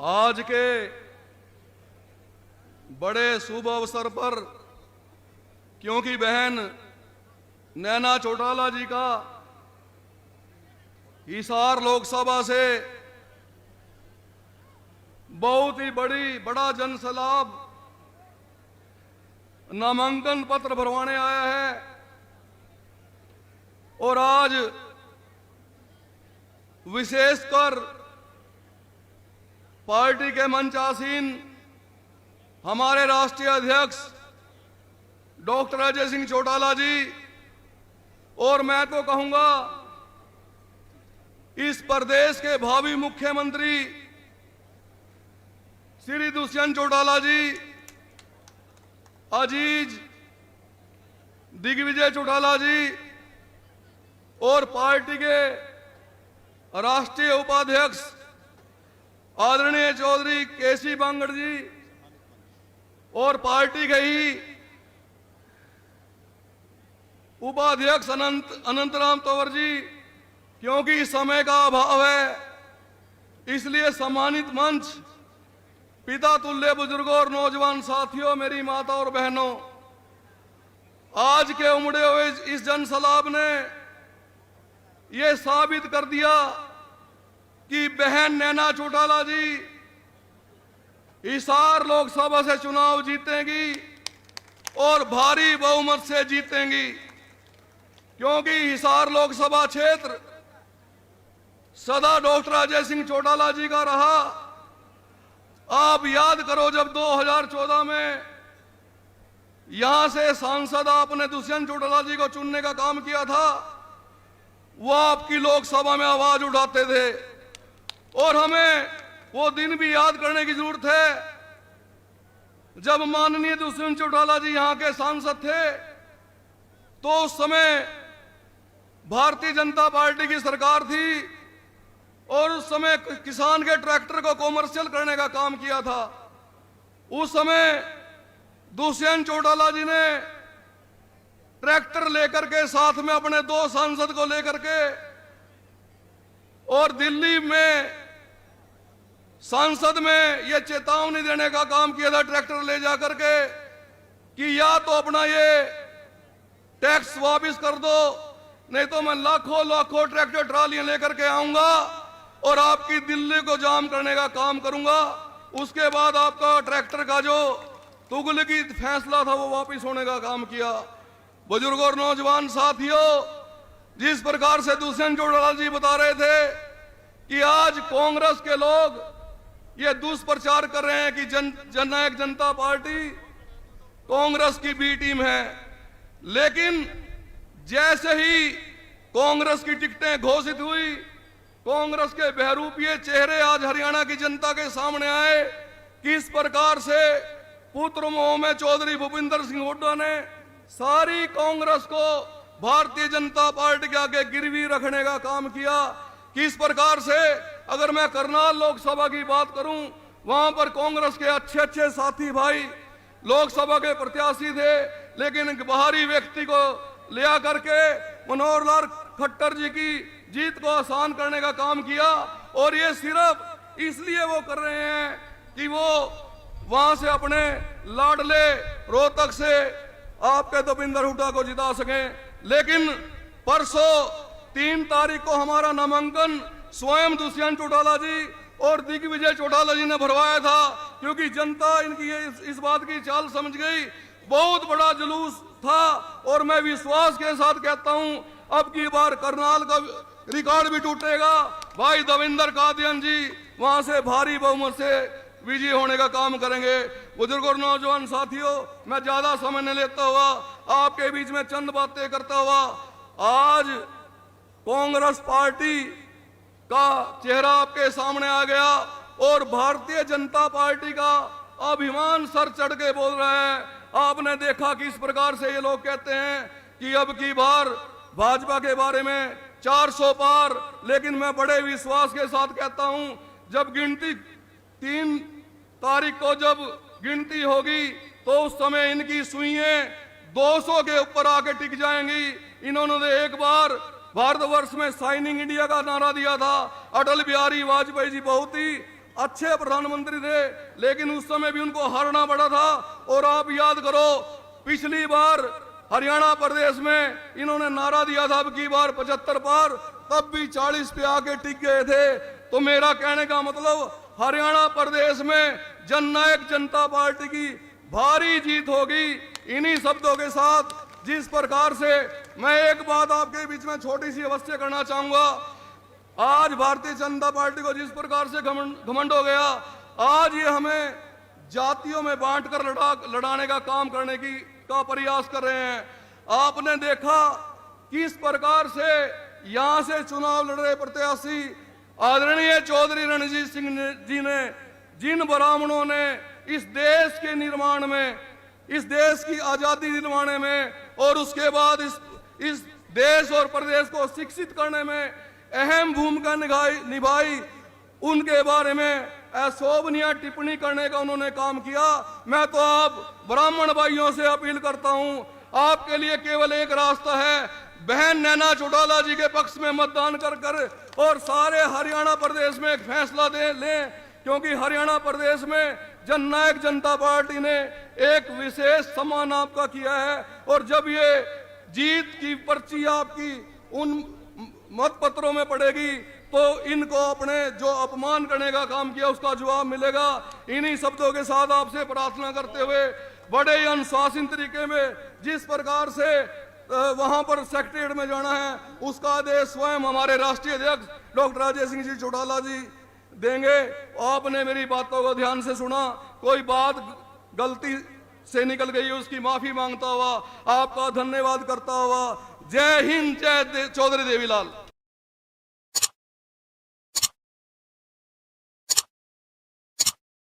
आज के बड़े शुभ अवसर पर, क्योंकि बहन नैना चौटाला जी का हिसार लोकसभा से बहुत ही बड़ा जनसलाब नामांकन पत्र भरवाने आया है और आज विशेषकर पार्टी के मंच आसीन हमारे राष्ट्रीय अध्यक्ष डॉक्टर अजय सिंह चौटाला जी, और मैं तो कहूंगा इस प्रदेश के भावी मुख्यमंत्री श्री दुष्यंत चौटाला जी, अजीज दिग्विजय चौटाला जी और पार्टी के राष्ट्रीय उपाध्यक्ष आदरणीय चौधरी केसी बांगड़ जी और पार्टी के ही उपाध्यक्ष अनंतराम तंवर जी, क्योंकि समय का अभाव है इसलिए सम्मानित मंच, पिता तुल्य बुजुर्गों और नौजवान साथियों, मेरी माता और बहनों, आज के उमड़े हुए इस जनसलाब ने ये साबित कर दिया कि बहन नैना चौटाला जी हिसार लोकसभा से चुनाव जीतेंगी और भारी बहुमत से जीतेंगी, क्योंकि हिसार लोकसभा क्षेत्र सदा डॉक्टर अजय सिंह चौटाला जी का रहा। आप याद करो, जब 2014 में यहां से सांसद आपने दुष्यंत चौटाला जी को चुनने का काम किया था, वो आपकी लोकसभा में आवाज उठाते थे और हमें वो दिन भी याद करने की जरूरत है जब माननीय दुष्यंत चौटाला जी यहां के सांसद थे, तो उस समय भारतीय जनता पार्टी की सरकार थी और उस समय किसान के ट्रैक्टर को कॉमर्शियल करने का काम किया था। उस समय दुष्यंत चौटाला जी ने ट्रैक्टर लेकर के साथ में अपने 2 सांसद को लेकर के और दिल्ली में संसद में यह चेतावनी देने का काम किया था, ट्रैक्टर ले जाकर के, कि या तो अपना ये टैक्स वापस कर दो, नहीं तो मैं लाखों ट्रैक्टर ट्रालियां लेकर के आऊंगा और आपकी दिल्ली को जाम करने का काम करूंगा। उसके बाद आपका ट्रैक्टर का जो तुगलकी फैसला था वो वापस होने का काम किया। बुजुर्गों और नौजवान साथियों, जिस प्रकार से दुष्यंत चौटाला जी बता रहे थे कि आज कांग्रेस के लोग ये दुष्प्रचार कर रहे हैं कि जननायक जनता पार्टी कांग्रेस की बी टीम है, लेकिन जैसे ही कांग्रेस की टिकटें घोषित हुई, कांग्रेस के बहरूपीय चेहरे आज हरियाणा की जनता के सामने आए। किस प्रकार से पुत्र मोह में चौधरी भूपिंदर सिंह हुड्डा ने सारी कांग्रेस को भारतीय जनता पार्टी के आगे गिरवी रखने का काम किया। किस प्रकार से, अगर मैं करनाल लोकसभा की बात करूं, वहां पर कांग्रेस के अच्छे साथी भाई लोकसभा के प्रत्याशी थे, लेकिन एक बाहरी व्यक्ति को ले आकर के मनोहर लाल खट्टर जी की जीत को आसान करने का काम किया। और ये सिर्फ इसलिए वो कर रहे हैं कि वो वहां से अपने लाडले रोहतक से आपके दविंदर हुड्डा को जिता सकें। लेकिन परसों 3 तारीख को हमारा नामांकन स्वयं दुष्यंत चौटाला जी और दिग्विजय चौटाला जी ने भरवाया था, क्योंकि जनता इनकी इस बात की चाल समझ गई। बहुत बड़ा जुलूस था और मैं विश्वास के साथ कहता हूं अब की बार करनाल का रिकॉर्ड भी टूटेगा। भाई दविंदर कादियान जी वहां से भारी बहुमत से विजयी होने का काम करेंगे। बुजुर्गों और नौजवान साथियों, मैं ज्यादा समय नहीं लेता हुआ आपके बीच में चंद बातें करता हुआ, आज कांग्रेस पार्टी का चेहरा आपके सामने आ गया और भारतीय जनता पार्टी का अभिमान सर चढ़ के बोल रहा है। आपने देखा कि इस प्रकार से ये लोग कहते हैं कि अब की बार भाजपा के बारे में 400 पार, लेकिन मैं बड़े विश्वास के साथ कहता हूं, जब गिनती 3 तारीख को जब गिनती होगी तो उस समय इनकी सुइयां 200 के ऊपर आके टिक जाएंगी। इन्होंने एक बार भारतवर्ष में साइनिंग इंडिया का नारा दिया था, अटल बिहारी वाजपेयी जी बहुत ही अच्छे प्रधानमंत्री थे, लेकिन उस समय भी उनको हारना पड़ा था। और आप याद करो, पिछली बार हरियाणा प्रदेश में इन्होंने नारा दिया था अब की बार 75 पार, तब भी 40 पे आके टिक गए थे। तो मेरा कहने का मतलब, हरियाणा प्रदेश में जननायक जनता पार्टी की भारी जीत होगी। इन्हीं शब्दों के साथ जिस प्रकार से मैं एक बात आपके बीच में छोटी सी अवश्य करना चाहूंगा, आज भारतीय जनता पार्टी को जिस प्रकार से घमंड हो गया, आज ये हमें जातियों में बांटकर लड़ाने का काम करने का प्रयास कर रहे हैं। आपने देखा किस प्रकार से यहां से चुनाव लड़ रहे प्रत्याशी आदरणीय चौधरी रणजीत सिंह जी ने, जिन ब्राह्मणों ने इस देश के निर्माण में, इस देश की आजादी दिलवाने में और उसके बाद इस देश और प्रदेश को शिक्षित करने में अहम भूमिका निभाई, उनके बारे में अशोभनीय टिप्पणी करने का उन्होंने काम किया। मैं तो आप ब्राह्मण भाइयों से अपील करता हूं, आपके लिए केवल एक रास्ता है, बहन नैना चौटाला जी के पक्ष में मतदान कर और सारे हरियाणा प्रदेश में एक फैसला लें, क्योंकि हरियाणा प्रदेश में जननायक जनता पार्टी ने एक विशेष सम्मान आपका किया है। और जब ये जीत की पर्ची आपकी उन मत पत्रों में पड़ेगी, तो इनको अपने जो अपमान करने का काम किया उसका जवाब मिलेगा। इन्हीं शब्दों के साथ आपसे प्रार्थना करते हुए, बड़े ही अनुशासित तरीके में जिस प्रकार से वहां पर सेक्रेटरीट में जाना है, उसका आदेश स्वयं हमारे राष्ट्रीय अध्यक्ष डॉक्टर अजय सिंह जी चौटाला जी देंगे। आपने मेरी बातों को ध्यान से सुना, कोई बात गलती से निकल गई उसकी माफी मांगता हुआ, आपका धन्यवाद करता हुआ, जय हिंद, जय चौधरी देवीलाल।